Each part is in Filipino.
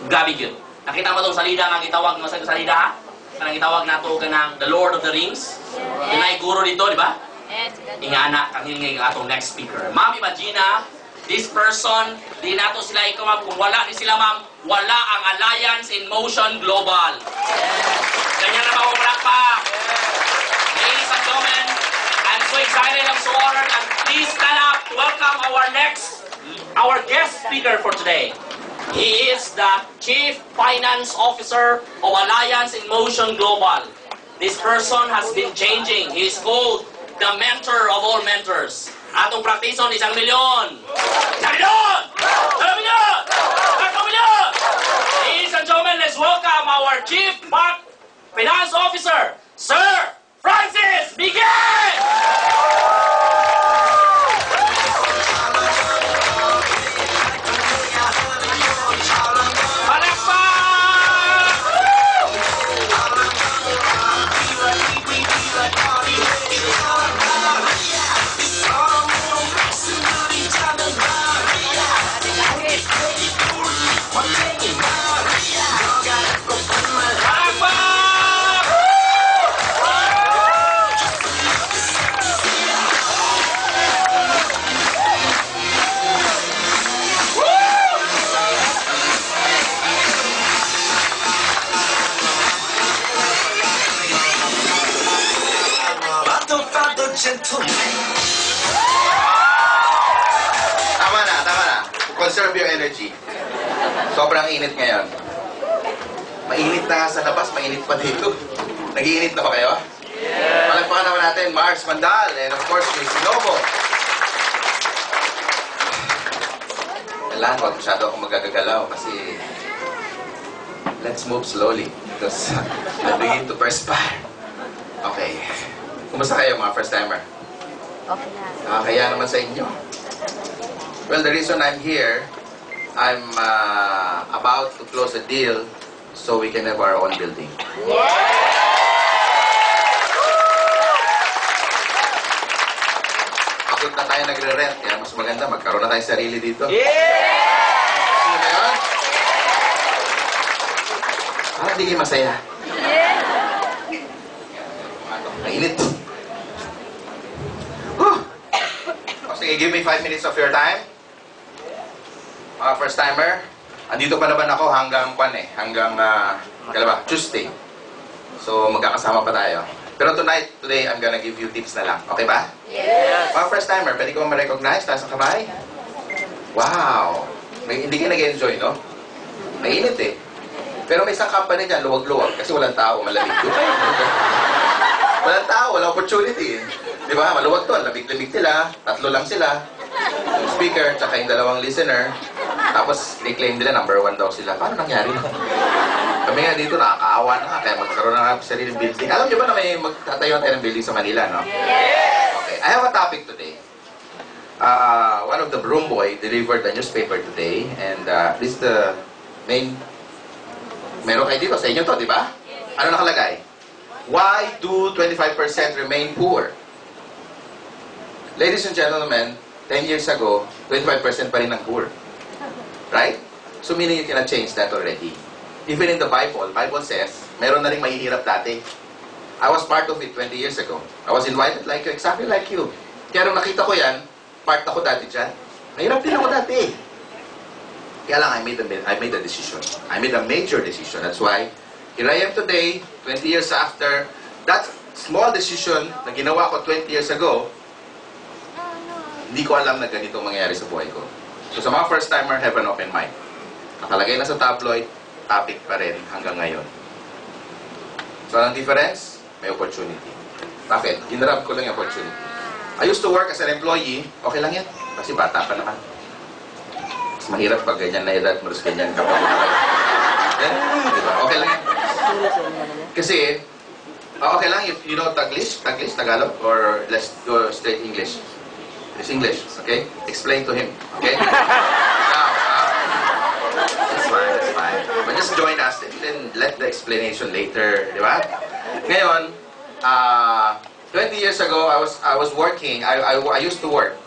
Gabi yun. Nakita mo itong salida nga gitawag mo sa salida ha? Kanang gitawag na ito kanang The Lord of the Rings. Yun ay guro dito, di ba? Ingana, kang hingay ang atong next speaker. Ma'am, imagine this person, di nato sila ikaw ma'am, kung wala ni sila ma'am, wala ang Alliance in Motion Global. Ganyan na mapapalakpak. Ladies and gentlemen, I'm so excited, I'm so honored, and please stand up to welcome our guest speaker for today. He is the Chief Finance Officer of Alliance in Motion Global. This person has been changing. He is called the mentor of all mentors. Atong praktison, 1 milyon! 1 milyon! 2 milyon! 3 milyon! Ladies and gentlemen, let's welcome our Chief Finance Officer, Sir Francis Miguel! Tama na. Conserve your energy. Sobrang init ngayon. Mainit na sa labas, mainit pa dito. Nag-iinit na ba kayo? Yeah! Palagpakan naman natin, Mars Mandal, and of course, Miss Lobo. Kailangan, huwag masyado akong magagagalaw kasi let's move slowly because I begin to perspire. Okay. Kumusta kayo mga first-timer? Okay na. Kaya naman sa inyo. Well, the reason I'm here, I'm about to close a deal so we can have our own building. Pagod na tayo nagre-rent, kaya mas maganda, magkaroon na tayo sarili dito. Sino ba yun? Parang di kayo masaya. Mainit. Sige, give me 5 minutes of your time. Mga first-timer, andito pa naman ako hanggang hanggang Tuesday. So, magkakasama pa tayo. Pero today, I'm gonna give you tips na lang. Okay ba? Yes! Mga first-timer, pwede ko ma-recognize? Taas ang kamay? Wow! Hindi ka nag-enjoy, no? Mainit eh. Pero may isang company dyan, luwag-luwag, kasi walang tao, malamig doon. Walang tao, walang opportunity. Di ba? Maluwag to, lamig-lamig sila, 3 lang sila. Yung speaker, tsaka yung 2 listener. Tapos, ni-claim nila, #1 daw sila. Paano nangyari? Kami nga dito, nakakaawa na nga, kaya magkaroon na nga sariling building. Alam niyo ba na may magtatayo tayo ng building sa Manila, no? Yes! Okay, I have a topic today. One of the broom boy delivered the newspaper today, and this is the main... Meron kayo dito, sa inyo to, di ba? Ano nakalagay? Why do 25% remain poor? Ladies and gentlemen, 10 years ago, 25% pa rin ang poor. Right? So meaning you cannot change that already. Even in the Bible says, meron na rin mahihirap dati. I was part of it 20 years ago. I was invited like you, exactly like you. Kaya nung nakita ko yan, part ako dati dyan. Mahirap din ako dati. Kaya lang, I made a decision. I made a major decision. That's why, here I am today, 20 years after, that small decision na ginawa ko 20 years ago, hindi ko alam na ganito mangyayari sa buhay ko. So sa mga first-timer, have an open mind. Nakalagay na sa tabloid, topic pa rin hanggang ngayon. So anong difference? May opportunity. Bakit? Ginrab ko lang yung opportunity. I used to work as an employee, okay lang yan. Kasi bata pa naman. Mas mahirap pag ganyan na edad, maros ganyan kapag diba? Okay lang yan. Kasi, okay lang if you know Taglish, Tagalog, or let's go straight English. It's English, okay? Explain to him, okay? That's fine. But just join us, then let the explanation later, di ba? Ngayon, 20 years ago, I was working, I used to work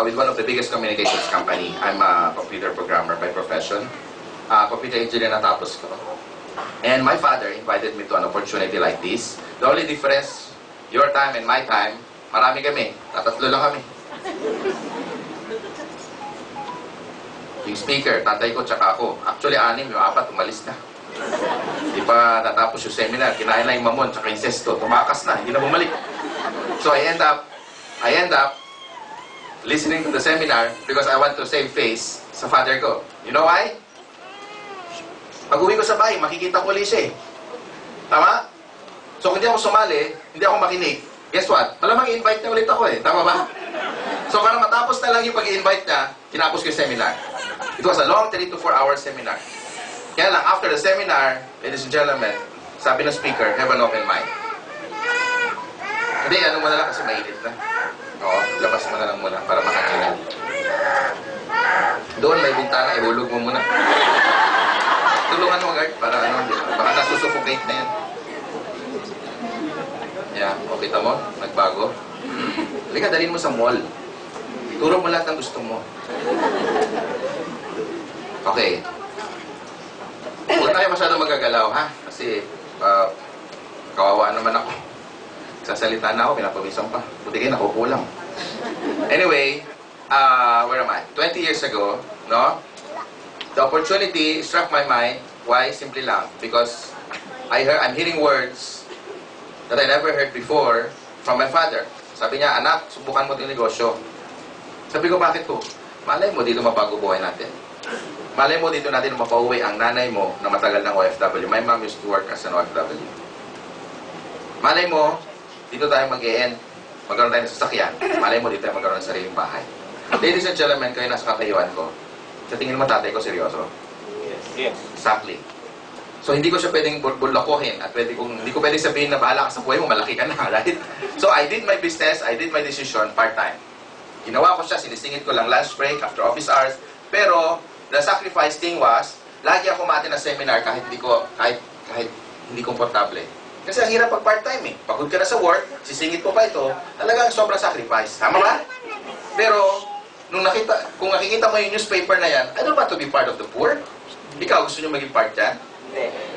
with one of the biggest communications company. I'm a computer programmer by profession. computer engineer na tapos ko. And my father invited me to an opportunity like this. The only difference, your time and my time, marami kami. Tatatlo lang kami. Yung speaker, tatay ko, tsaka ako. Actually, 6, yung 4, umalis na. Hindi pa natapos yung seminar. Kinain lang yung mamon, tsaka yung sesto. Tumakas na, hindi na bumalik. So I end up listening to the seminar because I want to save face sa father ko. You know why? Pag uwi ko sa bahay, makikita ko ulit siya eh. Tama? So kung hindi ako sumali, hindi ako makinig, guess what? Malamang i-invite niya ulit ako eh. Tama ba? So para matapos na lang yung pag-i-invite niya, kinapos ko yung seminar. It was a long 3 to 4 hour seminar. Kaya lang, after the seminar, ladies and gentlemen, sabi ng speaker, have an open mind. Hindi, ano mo na lang kasi mainit na. Oo, labas mo na lang muna para makakinig. Doon, may bintana, ihulog mo muna. Tulungan mo, guard, para ano, baka nasusuffocate na yan. Yeah, o kita mo, nagbago. Halika, dalhin mo sa mall. Turo mo lahat ng gusto mo. Okay. Huwag na kayo masyadong magagalaw, ha? Kasi, kawawa naman ako. Sasalita na ako, pinapawisan pa. Buti kayo, nakupo lang. Anyway, where am I? 20 years ago, no? The opportunity struck my mind. Why? Simply lang. Because I'm hearing words that I never heard before from my father. Sabi niya, anak, subukan mo itong negosyo. Sabi ko, bakit po? Malay mo, dito mabago buhay natin. Malay mo, dito natin mapauwi ang nanay mo na matagal ng OFW. My mom used to work as an OFW. Malay mo, dito tayo mag-e-end. Magkaroon tayo ng sasakyan. Malay mo, dito tayo magkaroon ng sariling bahay. Ladies and gentlemen, kayo nasa katayuan ko. Sa tingin mo, tatay ko, seryoso? Yes. Exactly. So, hindi ko siya pwedeng bulakuhin at hindi ko pwedeng sabihin na bahala ka sa buhay mo, malaki ka na, right? So, I did my business, I did my decision part-time. Ginawa ko siya, sinisingit ko lang lunch break, after office hours. Pero, the sacrifice thing was, lagi ako mati na seminar kahit hindi komportable. Kasi ang hirap pag part-time eh. Pagod ka na sa work, sisingit ko pa ito, talagang sobrang sacrifice. Tama ba? Pero, kung nakikita mo yung newspaper na yan, I don't want to be part of the poor. Ikaw, gusto nyo maging part dyan?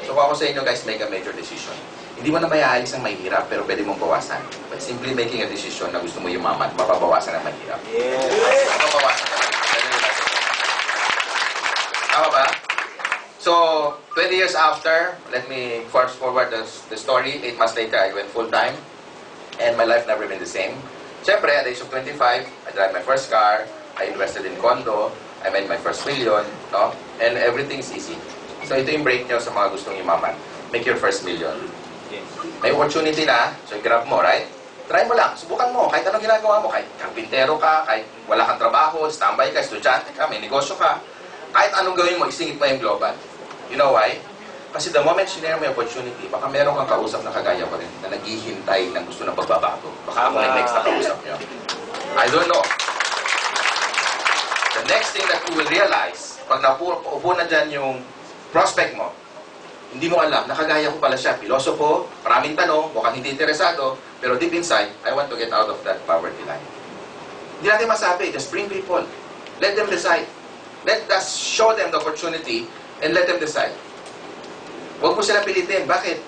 So, kung ako sa inyo, guys, make a major decision. Hindi mo na mayaayos ang mahirap, pero pwede mong bawasan. By simply making a decision na gusto mo yumaman, mapabawasan ang mahirap. Yes. Mapabawasan ka. Tama ba? So, 20 years after, let me fast forward the story. 8 months later, I went full-time. And my life never been the same. Siyempre, at the age of 25, I drive my first car. I invested in condo. I made my first million. No? And everything's easy. So, ito yung break nyo sa mga gustong yumaman. Make your first million. Yes. May opportunity na, so grab mo, right? Try mo lang, subukan mo, kahit anong ginagawa mo, kahit karpintero ka, kahit wala kang trabaho, standby ka, estudyante ka, may negosyo ka, kahit anong gawin mo, isingit mo yung global. You know why? Kasi the moment sinare mo yung opportunity, baka meron kang kausap na kagaya ko rin, na naghihintay ng gusto ng pagbabago. Baka ako yung next na kausap nyo. I don't know. The next thing that you will realize, pag naupo na dyan yung prospect mo, hindi mo alam, nakagaya ko pala siya, pilosopo, maraming tanong, mukhang hindi interesado, pero deep inside, I want to get out of that poverty line. Hindi natin masabi, just bring people. Let them decide. Let us show them the opportunity and let them decide. Huwag mo sila pilitin. Bakit?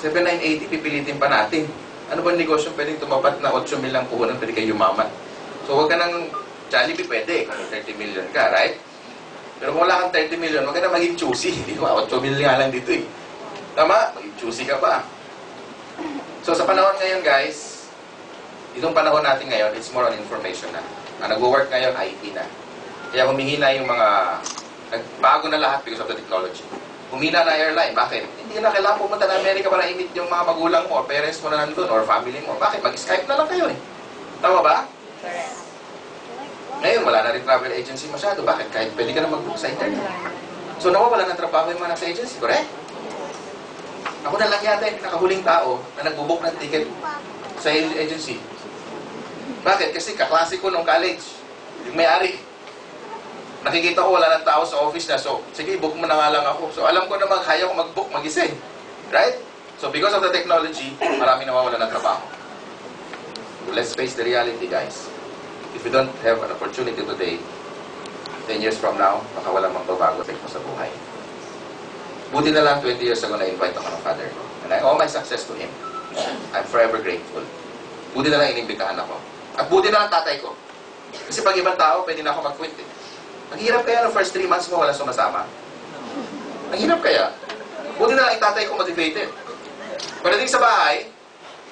7,980, pipilitin pa natin. Ano ba negosyo pwedeng tumapat na 8 mil lang puhunan, pwede kayo yumaman? So huwag ka ng Jollibee, pwede. Kung 30 million ka, right? Pero kung wala kang 30 million, huwag ka na maging choosy. Di ba? 8 mil nga lang dito eh. Tama? Maging choosy ka pa. So sa panahon ngayon, guys, itong panahon natin ngayon, it's more on information na. Ang nag-work ngayon, IT na. Kaya humihina yung mga, nagbago na lahat because of the technology. Humina na airline. Bakit? Hindi na kailangan pumunta na Amerika para i-meet yung mga magulang mo, or parents mo na nandun, or family mo. Bakit? Mag-Skype na lang kayo eh. Tama ba? Correct. Ngayon, wala na rin travel agency masyado. Bakit? Kahit pwede ka na mag-book sa internet. So, nawawala ng trabaho yung mga nasa agency. Correct? Ako na lang yata yung pinakahuling tao na nagbubook ng ticket sa agency. Bakit? Kasi kaklase ko nung college. Yung may-ari. Nakikita ko wala ng tao sa office na. So, sige, book mo na nga lang ako. So, alam ko naman, kaya ko mag-book, mag-isay. Right? So, because of the technology, marami nawawala ng trabaho. Let's face the reality, guys. If you don't have an opportunity today, 10 years from now, baka walang magbabago mo sa buhay. Buti na lang 20 years ago na-invite ako ng father ko. And I owe my success to him. I'm forever grateful. Buti na lang inimbitahan ako. At buti na lang tatay ko. Kasi pag ibang tao, pwede na ako mag-quit eh. Ang hirap kaya ng first 3 months mo wala sumasama. Ang hirap kaya. Buti na lang yung tatay ko motivated. Pagdating sa bahay,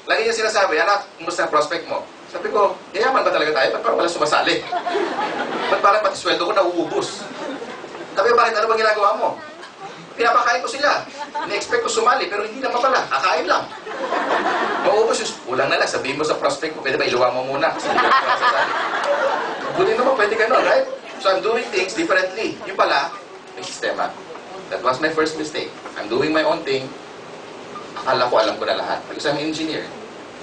lagi niya sinasabi, anak, kumusta ang prospect mo? Sabi ko, yayaman ba talaga tayo? Ba't parang wala sumasali? Ba't parang pati sweldo ko nauubos? Sabi ko, bakit? Ano ba ginagawa mo? Pinapakain ko sila. Ina-expect ko sumali, pero hindi naman pala. Kakain lang. Mauubos yung kulang na lang. Sabihin mo sa prospect mo, pwede ba iluwa mo muna? Kasi hindi ka sasali. Buti naman, pwede ganun, right? So I'm doing things differently. Yung pala, may sistema. That was my first mistake. I'm doing my own thing. Akala ko alam ko na lahat. Because I'm an engineer.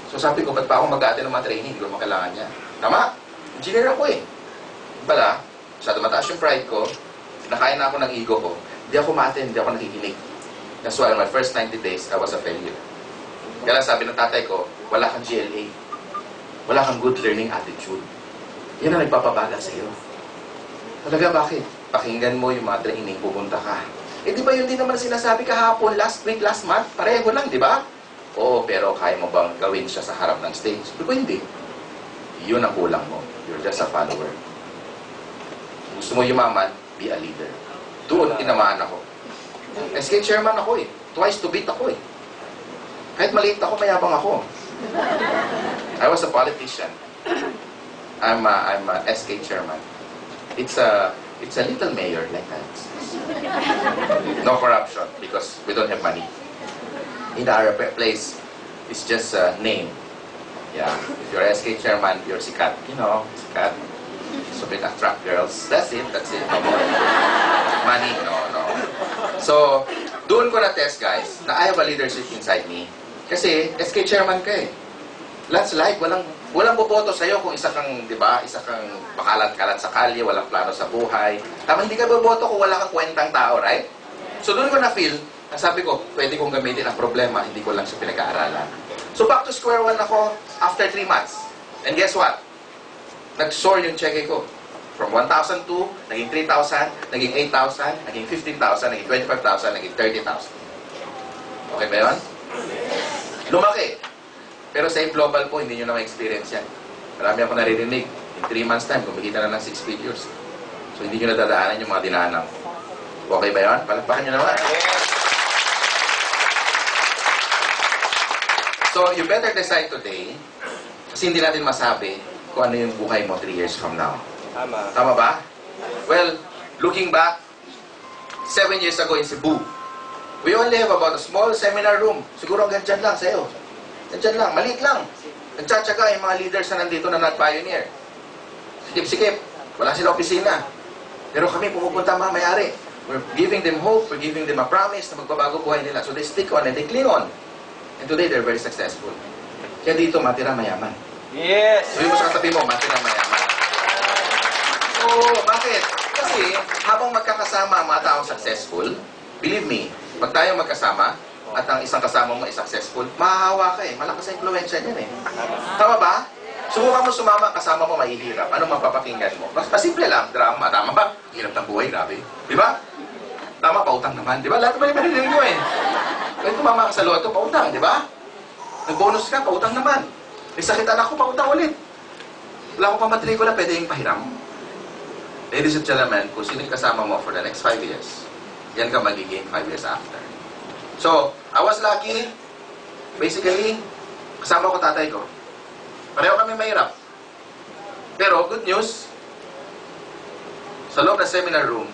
So sabi ko, ba't pa ako mag-aatin ng mga training? Hindi ko makailangan niya. Tama? Engineer ako eh. Yung pala, masyado mataas yung pride ko, nakain na ako ng ego ko, hindi ako ma-attend, hindi ako nakikinig. That's why in my first 90 days, I was a failure. Kaya lang sabi ng tatay ko, wala kang GLA. Wala kang good learning attitude. Yan ang nagpapabagal sa iyo. Talaga bakit? Pakinggan mo yung mga training, pupunta ka. Eh di ba yun din naman sinasabi kahapon, last week, last month? Pareho lang, di ba? Oo, pero kaya mo bang gawin siya sa harap ng stage? Di ba hindi? Yun ang kulang mo. You're just a follower. Gusto mo yumaman, be a leader. Doon, tinamaan ako. SK chairman ako eh. Twice to beat ako eh. Kahit maliit ako, mayabang ako. I was a politician. I'm a SK chairman. It's a little mayor like that. No corruption because we don't have money. In our place, it's just a name. Yeah, if you're SK chairman, you're sikat. You know, sikat. So we attract girls. That's it. No more. Money, no. So, doon ko na-test, guys, na I have a leadership inside me. Kasi, SK chairman ka eh. Landslide, walang boboto sa'yo kung isa kang, di ba, isa kang pakalat-kalat sa kalye, walang plano sa buhay. Tama, hindi ka boboto kung wala kang kwentang tao, right? So, doon ko na-feel, sabi ko, pwede kong gamitin ang problema, hindi ko lang siya pinag-aaralan. So, back to square one ako after 3 months. And guess what? Nag-soar yung cheque ko. From 1,002, naging 3,000, naging 8,000, naging 15,000, naging 25,000, naging 30,000. Okay ba yun? Lumaki. Pero sa global po, hindi nyo na ma-experience yan. Marami ako naririnig. In 3 months time, kumikita na ng 6 figures. So, hindi nyo nadadaanan yung mga dinaanan ko. Okay ba yun? Palakpakan nyo naman. So, you better decide today, kasi hindi natin masabi kung ano yung buhay mo 3 years from now. Tama. Tama ba? Well, looking back, 7 years ago in Cebu, we only have about a small seminar room. Siguro hanggang dyan lang sa'yo. Dyan lang, maliit lang. Nagtsatsaga yung mga leaders na nandito na nag-pioneer. Sikip-sikip. Wala sila opisina. Pero kami pumupunta mga may-ari. We're giving them hope. We're giving them a promise na magbabago buhay nila. So they stick on and they cling on. And today, they're very successful. Kaya dito, matira mayaman. Yes! Sabi mo sa katabi mo, matira mayaman. So, bakit? Kasi, habang magkakasama ang mga taong successful, believe me, pag tayo magkasama, at ang isang kasama mo ay successful, mahahawa ka eh. Malakas sa influensya niyan eh. Tama ba? Subukan mo sumama, kasama mo mahihirap. Anong mapapakinggan mo? Mas pasimple lang, drama. Tama ba? Hirap ng buhay, grabe. Di ba? Tama, pautang naman. Di ba? Lahat naman yung marinig mo eh. Kaya tumama ka sa loto, pautang, di ba? Nag-bonus ka, pautang naman. May sakitan ako, pautang ulit. Wala ko pa matrikula, pwede yung pahiram. Ladies and gentlemen, kung sino yung kasama mo for the next 5 years, yan ka magiging 5 years after. So, I was lucky. Basically, kasama ko tatay ko. Pareho kami mahirap. Pero, good news, sa loob ng seminar room,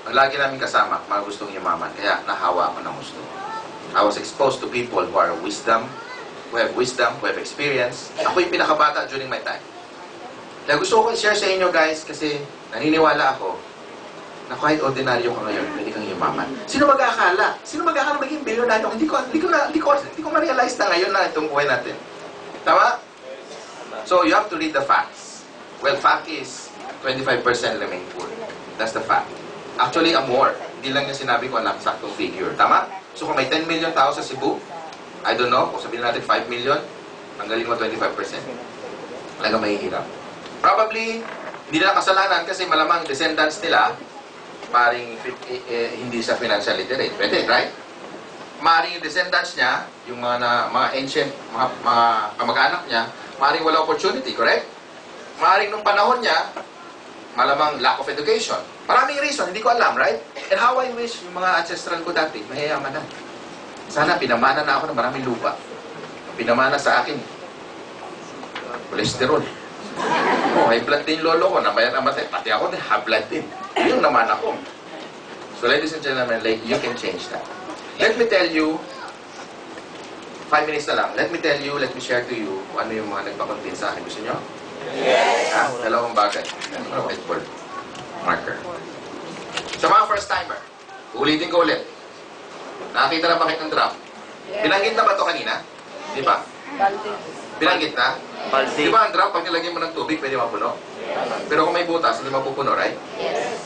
ang lagi namin kasama, mga gustong yumaman. Kaya, nahawa ako ng gusto. I was exposed to people who have wisdom, who have experience. Ako yung pinakabata during my time. Kaya gusto ko i-share sa inyo, guys, kasi naniniwala ako na kahit ordinaryo ka ngayon, pwede kang yumaman. Sino mag-aakala? Sino mag-aakala maging bilyonaryo? Hindi ko ma-realize na ngayon na itong buhay natin. Tama? So, you have to read the facts. Well, fact is, 25% remain poor. That's the fact. Actually, more. Hindi lang yung sinabi ko ang saktong figure. Tama? So, kung may 10 million tao sa Cebu, I don't know, kung sabihin natin 5 million, tanggalin mo 25%. Talaga mahihirap. Probably, Hindi nila kasalanan kasi malamang descendants nila, maring hindi sa financial literate. Pwede, right? Maring yung descendants niya, yung mga ancient, mga kamag-anak niya, maring wala opportunity, correct? Maring nung panahon niya, malamang lack of education. Maraming reason, hindi ko alam, right? And how I wish yung mga ancestral ko dati, mayayaman na. Sana pinamana na ako ng maraming lupa. Pinamana sa akin, cholesterol. High blood din lolo ko, namatay. Pati ako din, high blood din. Yun naman ako. So ladies and gentlemen, you can change that. Let me tell you, 5 minutes na lang. Let me share to you kung ano yung mga nagpakonvince sa akin. Gusto nyo? Yes! Dalawang bagay. Whiteboard. Marker. Sa mga first timer, ulitin ko ulit. Nakakita na ba kayo ng draft? Binanggit na ba ito kanina? Di ba? Binanggit na? Di ba ang draft, pag nilagyan mo ng tubig, pwede mapuno? Pero kung may butas, hindi mapupuno, right? Yes.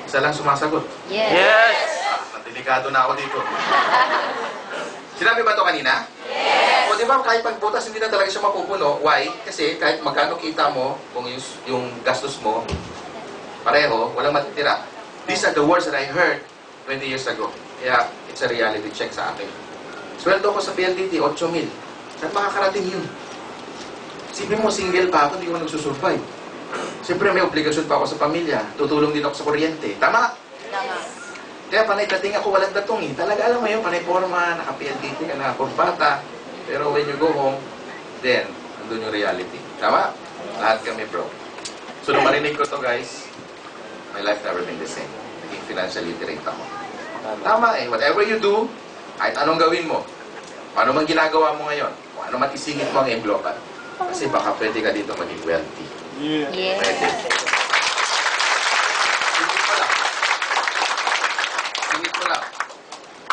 Isa lang sumasagot. Yes. Delikado na ako dito. Sinabi ba ito kanina? Yes! O di ba kahit pagbutas hindi na talaga siya mapupuno? Why? Kasi kahit magkano kita mo, kung yung gastos mo, pareho, walang matitira. These are the words that I heard 20 years ago. Kaya it's a reality check sa akin. Sweldo ko sa PLDT, 8,000. Saan makakarating yun? Sipin mo, single pa ako, hindi ko nagsusurvive. Siyempre may obligasyon pa ako sa pamilya. Tutulong din ako sa kuryente. Tama? Tama. Kaya panay dating ako walang datong eh. Talaga alam mo yun, panay forma, naka-PLDT ka, naka-kurbata. Pero when you go home, then, andun yung reality. Tama? Lahat kami broke. So nung marinig ko to guys, my life never been the same. Naging financially literate ako. Tama eh. Whatever you do, kahit anong gawin mo, paano man ginagawa mo ngayon, kung ano man isingit mo ang global. Kasi baka pwede ka dito maging wealthy. Yes. Pwede. Singit mo lang.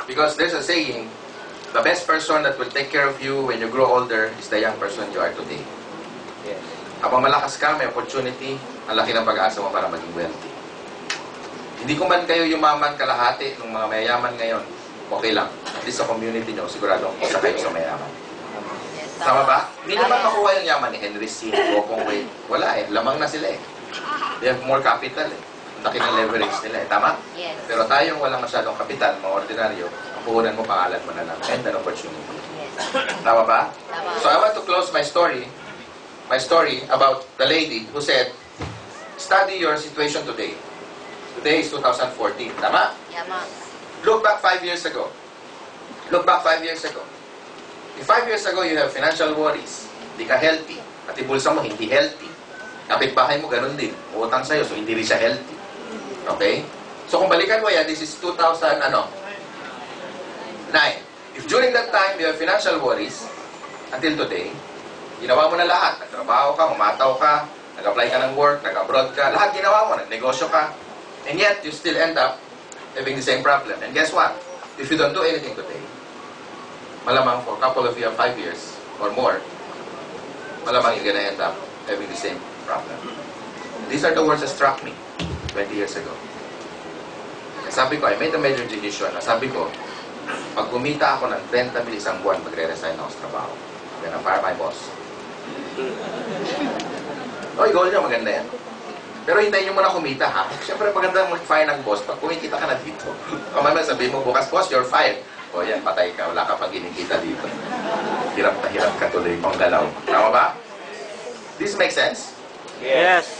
Because there's a saying, the best person that will take care of you when you grow older is the young person you are today. Yes. Habang malakas ka, may opportunity, ang laki ng pag-asa mo para maging wealthy. Hindi ko man kayo yumaman kalahati ng mga mayayaman ngayon, okay lang. At least sa community nyo, siguradong isa kayo sa mayaman. Tama ba? Hindi naman makuha yung yaman ni Henry C. Gokong Wei. Wala eh. Lamang na sila eh. They have more capital eh. Ang laki ng leverage nila eh. Tama? Yes. Pero tayong walang masyadong kapital, mga ordinaryo, ang puhunan mo, pangalan mo na lang. And an opportunity. Yes. Tama ba? Tama. So I want to close my story about the lady who said, study your situation today. Today is 2014. Tama? Tama. Look back 5 years ago. Look back 5 years ago. If 5 years ago you have financial worries, hindi ka healthy, at ibulsa mo hindi healthy, kapitbahay mo ganun din, utang sa'yo, so hindi rin siya healthy. Okay? So kung balikan mo yan, this is 2009. If during that time you have financial worries, until today, ginawa mo na lahat. Nagtrabaho ka, umataw ka, nag-apply ka ng work, nag-abroad ka, lahat ginawa mo, nagnegosyo ka, and yet you still end up having the same problem. And guess what? If you don't do anything today, malamang for a couple of you, 5 years or more, malamang you're gonna end up having the same problem. These are the words that struck me 20 years ago. Sabi ko, I made a major decision. Sabi ko, pag kumita ako ng 30 mil isang buwan, magre-resign ako sa trabaho. I'm gonna fire my boss. Oy, goal nyo, maganda yan. Pero hintayin nyo muna kumita, ha? Siyempre, maganda mag-fire ng boss pag kumikita ka na dito. Kamay sabihin mo, bukas, boss, you're fired. O yan, patay ka. Wala ka pang ginikita dito. Hirap na hirap ka tuloy pang galaw. Tama ba? This makes sense? Yes.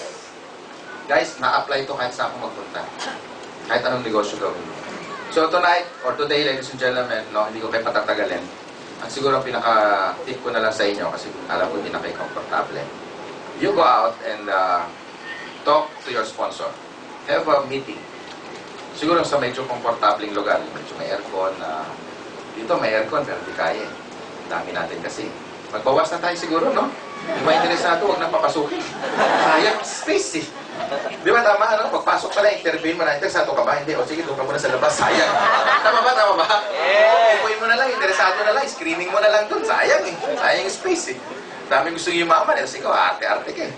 Guys, na-apply ito kahit saan ako magpunta. Kahit anong negosyo gawin mo. So tonight, or today, ladies and gentlemen, no, hindi ko kayo patatagalin. Ang siguro ang pinaka-tip ko na lang sa inyo, kasi alam ko hindi na kayo komportable. You go out and talk to your sponsor. Have a meeting. Siguro sa medyo komportabling lugar, medyo may aircon. Dito may aircon, pero di kaya. Dami natin kasi. Magbawas na tayo siguro, no? Kung may interesado, huwag nang papasukin. Sayang space eh. Di ba tama, ano? Pagpasok ka lang, interview mo na, interesado ka ba? Hindi. O sige, doon ka muna sa labas. Sayang. Tama ba? Tama ba? Yes. Upuin mo na lang, interesado na lang, screening mo na lang doon. Sayang eh. Sayang yung space eh. Dami gusto yumaman eh. Kasi ikaw, arte-arte ka eh.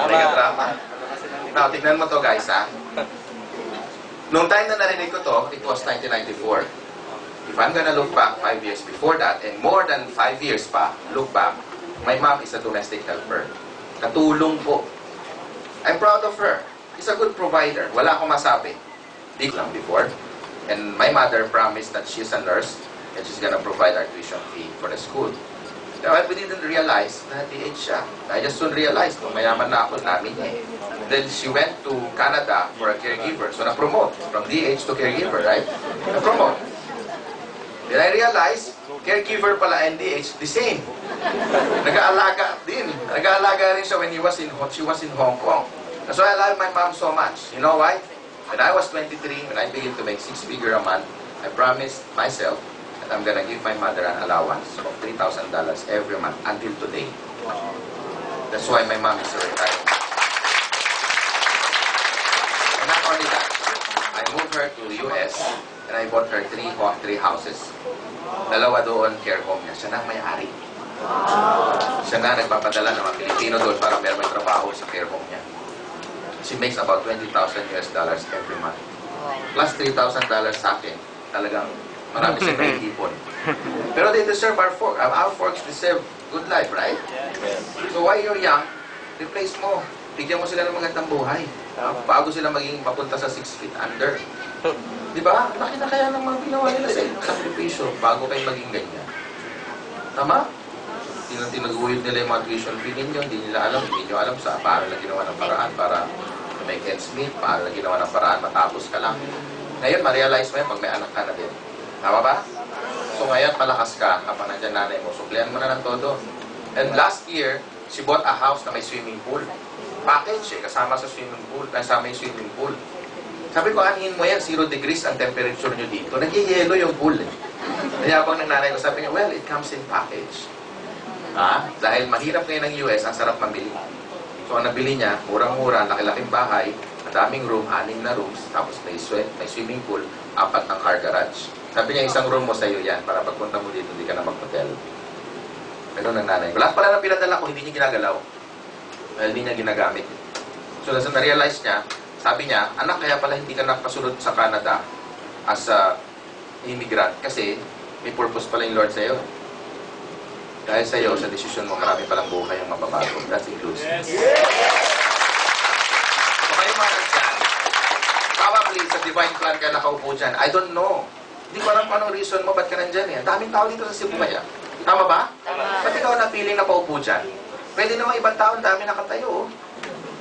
May drama. Now, tignan mo to guys, ha? Noong time na narinig ko to, it was 1994. If I'm gonna look back 5 years before that, and more than 5 years pa, look back, my mom is a domestic helper. Katulong po. I'm proud of her. She's a good provider. Wala akong masabi. Di ko lang before. And my mother promised that she's a nurse and she's gonna provide our tuition fee for the school. But we didn't realize na DH siya. I just soon realized, nung mayaman na ako, namin niya. Then she went to Canada for a caregiver. So na-promote from DH to caregiver, right? Na-promote. Then I realized, caregiver pala and DH, the same. Nag-aalaga din. Nag-aalaga rin siya when she was in Hong Kong. That's why I love my mom so much. You know why? When I was 23, when I began to make 6-figure a month, I promised myself that I'm gonna give my mother an allowance of $3,000 every month until today. That's why my mom is retired. And not only that, I moved her to the US and I bought her three houses. Dalawa doon, care home niya. Siya na ang may-ari. Siya na nagpapadala ng mga Pilipino doon para meron may trabaho sa care home niya. She makes about $20,000 every month. Plus $3,000 sa akin. Talagang marami siya naipon. Pero they deserve our folks deserve good life, right? So while you're young, replace mo. Bigyan mo sila ng magandang buhay. Bago sila maging mapunta sa 6 feet under. Di ba? Laki na kaya ng mga ginawa nila sa sakripisyo bago kayo maging ganyan. Tama? Tinaguyod nila yung mga tuition fee ninyo, hindi nyo alam sa paano na ginawa ng paraan para make ends meet, paano na ginawa ng paraan matapos ka lang. Ngayon, ma-realize mo yan pag may anak ka na din. Tama ba? So ngayon, palakas ka kapag nandiyan nanay mo. Suklihan mo na ng todo. And last year, she bought a house na may swimming pool. Package kasama sa swimming pool, kasama yung swimming pool. Sabi ko, anihin mo yan, 0 degrees ang temperature nyo dito. Nag-yelo yung pool. Kaya pag ng nanay ko, sabi niya, well, it comes in package. Dahil mahirap ngayon ng US, ang sarap mabili. So ang nabili niya, murang-mura, laki-laking bahay, madaming room, 6 na rooms, tapos may swimming pool, 4 ng car garage. Sabi niya, isang room mo sa'yo yan, para pagpunta mo dito, hindi ka na mag-hotel. Pero ng nanay ko, lahat pala ng pinadala ko, hindi niya ginagalaw. Dahil hindi niya ginagamit. So nasa na-realize niya, sabi niya, anak, kaya pala hindi ka nakasunod sa Canada as a immigrant, kasi may purpose pala yung Lord sa'yo. Dahil sa'yo, sa desisyon mo, marami palang buhay ang mababago. That includes. Yes. So kayo mga nagyan, probably sa divine plan ka nakaupo dyan. I don't know. Hindi ko alam kung anong reason mo, ba't ka nandyan eh. Ang daming tao dito sa Cebu kaya. Tama ba? Tama. Ba't ikaw napiling na paupo dyan? Pwede namang ibang tao, ang dami nakatayo.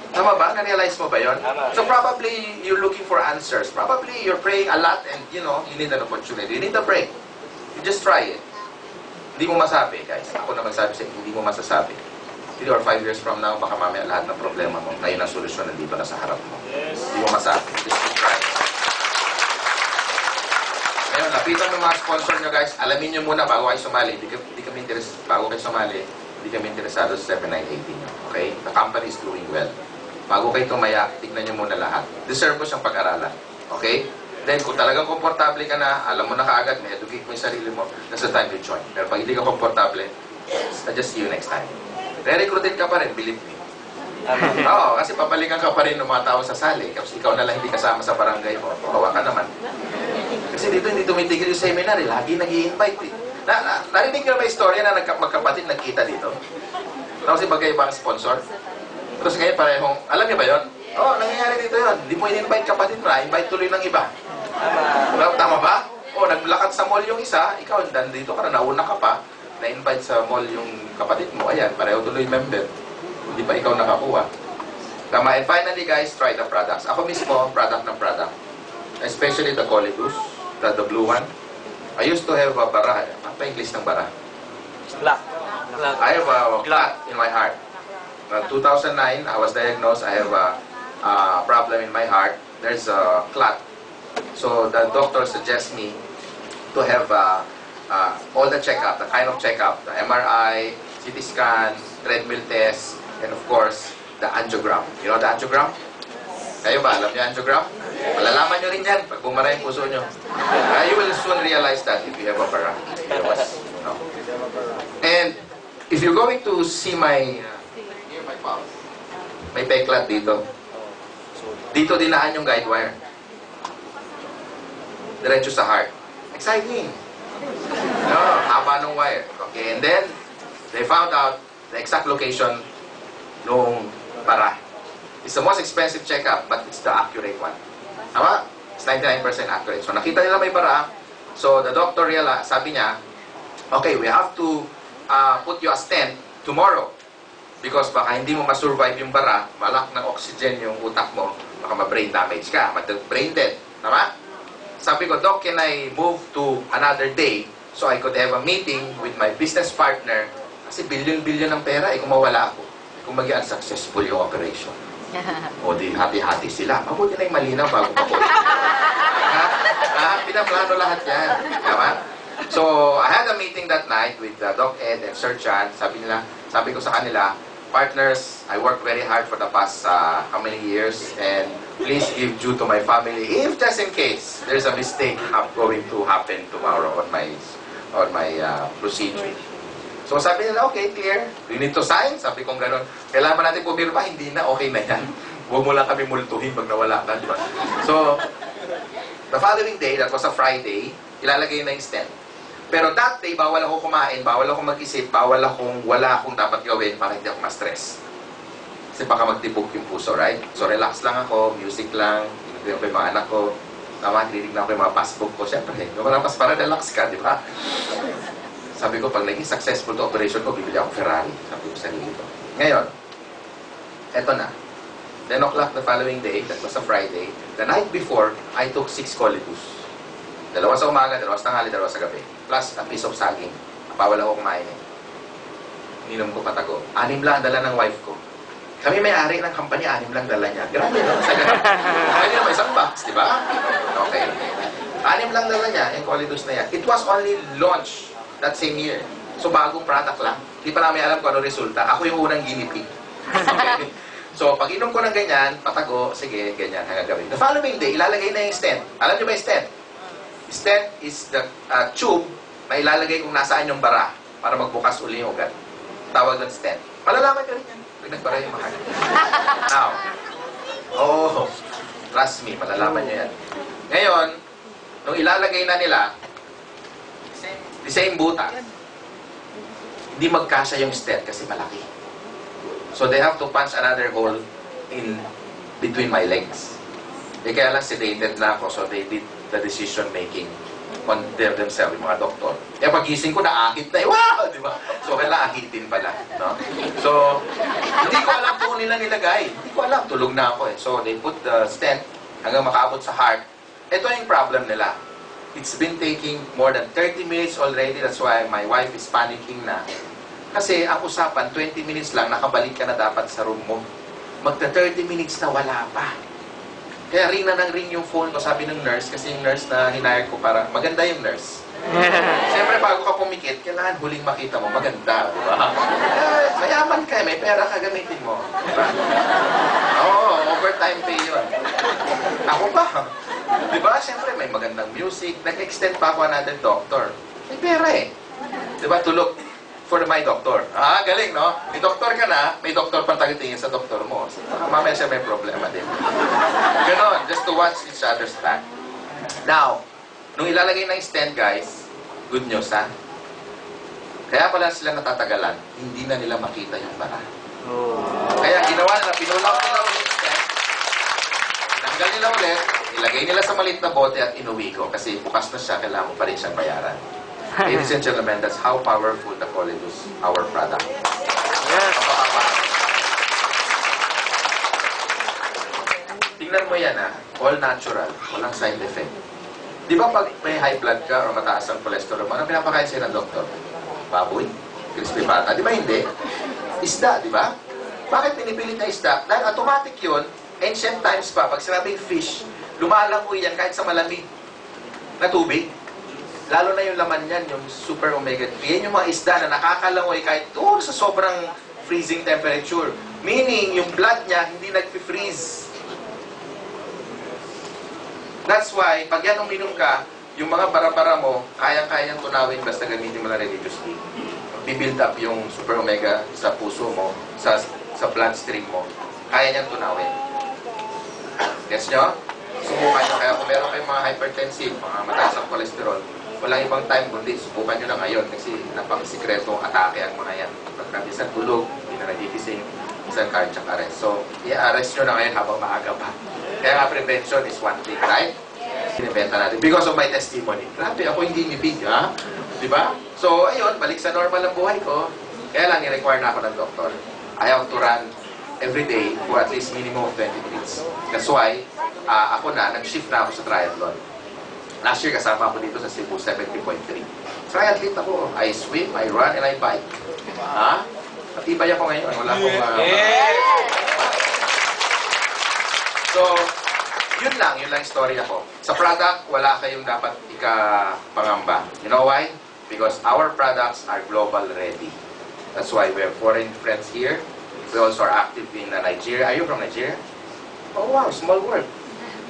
Tama ba? Na-realize mo ba yun? So probably you're looking for answers. Probably you're praying a lot and you need an opportunity. You need a break. You just try it. Hindi mo masabi, guys. Ako na magsabi sa hindi mo masasabi. 3 or 5 years from now, baka mamaya lahat ng problema mo, ngayon ang solusyon nandito na sa harap mo. Hindi mo masabi. Just keep trying. Ngayon, lapitan mo mga sponsor nyo, guys. Alamin nyo muna bago kayo sumali. Bago kayo sumali, hindi kami interesado sa 7980 nyo. Okay? The company is doing well. Bago kayo tumaya, tignan nyo muna lahat. Deserve mo siyang pag-aralan. Okay? Then, kung talagang komportable ka na, alam mo na kaagad, may educate mo yung sarili mo, that's the time to join. Pero pag hindi ka komportable, I'll just see you next time. Re-recruited ka pa rin, believe me. Oo, kasi papalikan ka pa rin ng mga tao sa sali. Kasi ikaw na lang hindi kasama sa barangay mo. Kawawa ka naman. Kasi dito hindi tumitigil yung seminar, lagi nag-i-invite. Narinig ka na ba yung story na magkapatid nagkita dito? Tapos ibang sponsor? Tapos ngayon parehong, alam niyo ba yun? Oo, nangyayari dito yun. Hindi mo in-invite kapatid mo, invite tuloy ng iba. Tama ba? O, naglakad sa mall yung isa, ikaw, nandito ka na, nauna ka pa, na-invite sa mall yung kapatid mo, ayan, pareho tuloy member. Hindi pa ikaw nakakuha. Tama, and finally guys, try the products. Ako mismo, product ng product. Especially the Colidus, the blue one. I used to have a bara. Ano pa English ng bara? Black. I have a clot in my heart. 2009, I was diagnosed, I have a problem in my heart. There's a clot. So the doctor suggests me to have all the checkup, the kind of checkup, the MRI, CT scan, treadmill test, and of course, the angiogram. You know the angiogram? Kayo ba? Alam niyo angiogram? Malalaman niyo rin yan pag bumara yung puso niyo. You will soon realize that if you have a bara. No? And if you're going to see my may peklat dito. Dito dinaan yung guide wire. Diretso sa heart. Exciting. No, haba ng wire. Okay, and then they found out the exact location nung bara. It's the most expensive checkup, but it's the accurate one. Tama? It's 99% accurate. So nakita nila may bara. So the doctor sabi niya, okay, we have to put you a stent tomorrow. Because baka hindi mo ma-survive yung bara, malak ng oxygen yung utak mo, baka ma-brain damage ka, ma-brain dead. Tama? Sabi ko, Doc, can I move to another day so I could have a meeting with my business partner? Kasi billion-billion ng pera, kung mawala ako, kung maging unsuccessful yung operation. O di hati-hati sila. Mabuti na yung malinaw bago pa po. Pinaplano lahat yan. Tama? So, I had a meeting that night with Doc Ed and Sir Chan. Sabi ko sa kanila, partners, I worked very hard for the past how many years, and please give due to my family if just in case there's a mistake going to happen tomorrow on my procedure. So sabi nila, okay, clear. You need to sign. Sabi kong gano'n. Kailangan ba natin pumirma? Hindi na, okay na yan. Huwag mo lang kami multuhin pag nawala ka, di ba? So, the following day, that was a Friday, ilalagay na yung stent. Pero that day, bawal ako kumain, bawal ako mag-isip, wala akong dapat gawin para hindi ako ma-stress. Kasi baka magtibok yung puso, right? So, relax lang ako, music lang, hinagay ko yung mga anak ko, hinirig na ako yung mga passbook ko. Siyempre, yung mga para relax ka, di ba? Sabi ko, pag naging successful to operation ko, bibili ako Ferrari. Sabi ko sa sarili ko. Ngayon, eto na. 10 o'clock the following day, that was a Friday. The night before, I took 6 Colibus. 2 sa umaga, 2 sa tanghali, 2 sa gabi. Plus a piece of saging. Bawal ako kumain eh. Ininom ko patago. 6 lang dala ng wife ko. Kami may-ari ng company, 6 lang dala niya. Grabe, no? Sa ganun. Pwede naman isang box, di ba? Okay. 6 lang dala niya, yung Colibus na yan. It was only launched that same year. So, bagong product lang. Hindi pa namin alam kung ano resulta. Ako yung unang guinea pig. Okay? So, pag inom ko ng ganyan, patago, sige, ganyan, hanggang gawin. The following day, ilalagay na yung stent. Alam niyo ba yung stent? Stent is the tube na ilalagay kung nasaan yung bara para magbukas uli yung ugat. Tawag ng stent. Malalaman ka rin yan. Pag nagbara yung mga. Now, trust me, malalaman niyo yan. Ngayon, nung ilalagay na nila, the same butas, hindi magkasya yung stent kasi malaki. So they have to punch another hole in between my legs. Kaya lang sedated na ako, so they did the decision making on themselves, yung mga doktor. Pagising ko, naakit na, wow! Di ba? So kailangan ahitin pala. No? So, hindi ko alam kung nila nilagay. Hindi ko alam, tulog na ako eh. So they put the stent hanggang makabot sa heart. Ito yung problem nila. It's been taking more than 30 minutes already. That's why my wife is panicking na. Kasi ang usapan, 20 minutes lang, nakabalik ka na dapat sa room mo. Magta 30 minutes na wala pa. Kaya ring na ng ring yung phone ko, sabi ng nurse, kasi yung nurse na hinire ko para, maganda yung nurse. Siyempre, bago ka pumikit, kailangan huling makita mo, maganda, di ba? Mayaman ka, may pera ka, gamitin mo. Diba? Overtime pay yun. Ako ba? Di ba? Siyempre, may magandang music. Nag-extend pa ako another doctor. May pera eh. Di ba? To look for my doctor. Galing, no? May doktor ka na, may doktor pang tagitingin sa doktor mo. So, mamaya siya may problema din. Ganon, just to watch each other's back. Now, nung ilalagay na yung stent, guys, good news, ha? Kaya pala sila natatagalan, hindi na nila makita yung bara. Kaya ginawa nila, pinulaw nila ulit yung stent, tinanggal nila ulit, ilagay nila sa maliit na bote at inuwi ko. Kasi bukas na siya, kailangan mo pa rin siyang bayaran. Ladies and gentlemen, that's how powerful the Colibus, our product. Yes. Tingnan mo yan, ha? All natural, walang side effect. Di ba pag may high blood ka o mataas ang cholesterol mo, ano pinapakain sa'yo ng doktor? Baboy? Crispy pata? Di ba hindi? Isda, di ba? Bakit pinipilit na isda? Dahil automatic yun, ancient times pa, pag sinabing fish, lumalangoy yan kahit sa malamig na tubig. Lalo na yung laman yan, yung super omega-3. Yan yung mga isda na nakakalangoy kahit sa sobrang freezing temperature. Meaning, yung blood niya hindi nag-freeze. That's why, pag yan uminom ka, yung mga bara-bara mo, kayang-kayang tunawin basta gamitin mo na religiously. Bibuild up yung super omega sa puso mo, sa bloodstream mo. Kaya niyang tunawin. Gets nyo? Subukan nyo. Kaya kung meron kayong mga hypertensive, mga mataas ang cholesterol, walang ibang time kundi subukan nyo na ngayon kasi napakasikretong atake ang mga yan. Pagkabisan tulog, hindi na nagigising, isang cardiac arrest. So, i-arrest nyo na ngayon habang maaga pa. Kaya nga, prevention is one thing, right? Sinibenta natin. Because of my testimony. Grabe, ako hindi nipig, ha? Diba? So, ayun, balik sa normal ang buhay ko. Kaya lang, i-require na ako ng doktor. I have to run every day for at least minimum of 20 minutes. That's why, ako na, nag-shift na ako sa triathlon. Last year, kasama ako dito sa Cebu 70.3. Triathlete ako. I swim, I run, and I bike. Ha? Matibay ako ngayon. Wala akong... So, yun lang yung story ako. Sa product, wala kayong dapat ikapangamba. You know why? Because our products are global ready. That's why we have foreign friends here. We also are active in Nigeria. Are you from Nigeria? Oh wow, small world.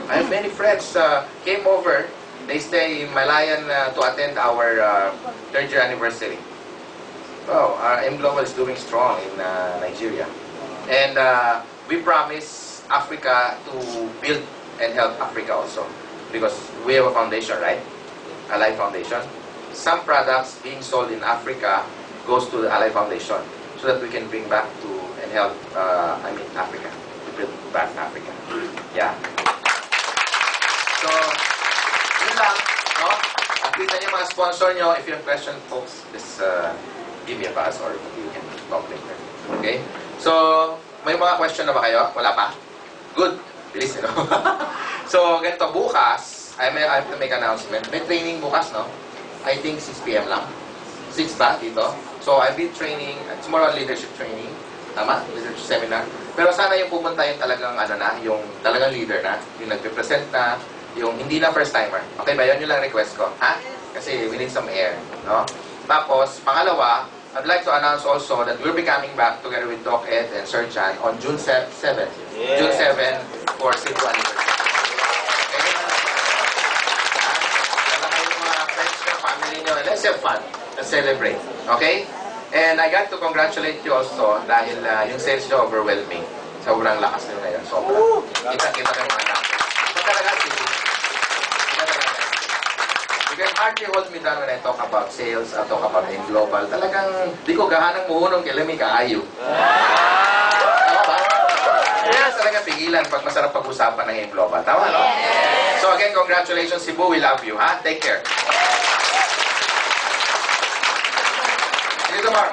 I have many friends came over. They stay in Malayan to attend our 3rd year anniversary. Wow, M Global is doing strong in Nigeria. And we promise Africa to build and help Africa also. Because we have a foundation, right? Ally Foundation. Some products being sold in Africa goes to the Ally Foundation so that we can bring back to and help, Africa. To build back Africa. Yeah. So, yun lang, no? Kita niyo mga sponsor nyo. If you have questions, folks, just give me a buzz or you can talk later. Okay? So, may mga question na ba kayo? Wala pa? Good. Bilis, no? So, ganito, bukas, I have to make announcement. May training bukas, no? I think 6 p.m. lang. 6 ba dito? So, I've been training, it's more on leadership training. Tama? Leadership seminar. Pero sana yung pumunta yung talagang, yung talagang leader na, yung nagpe-present na, yung hindi na first timer. Okay ba? Yun yung lang request ko. Ha? Kasi we need some air. No? Tapos, pangalawa, I'd like to announce also that we'll be coming back together with Doc Ed and Sir Chan on June 7. Yeah. June 7 for Cebu anniversary. Okay? Dala kayo mga friends nyo, family nyo, and let's have fun. Let's celebrate. Okay? And I got to congratulate you also dahil yung sales nyo overwhelming. Sobrang lakas nyo ngayon. Sobrang. Kita-kita kayo mga natin. So talaga, you can hardly hold me down when I talk about sales, I talk about in global. Talagang, di ko gahanang muhunong kay Lemmy kaayo. Tama ba? Yes. Talaga pigilan pag masarap pag-usapan ng in global. Tama, no? So again, congratulations Cebu. We love you, ha? Take care. See you tomorrow.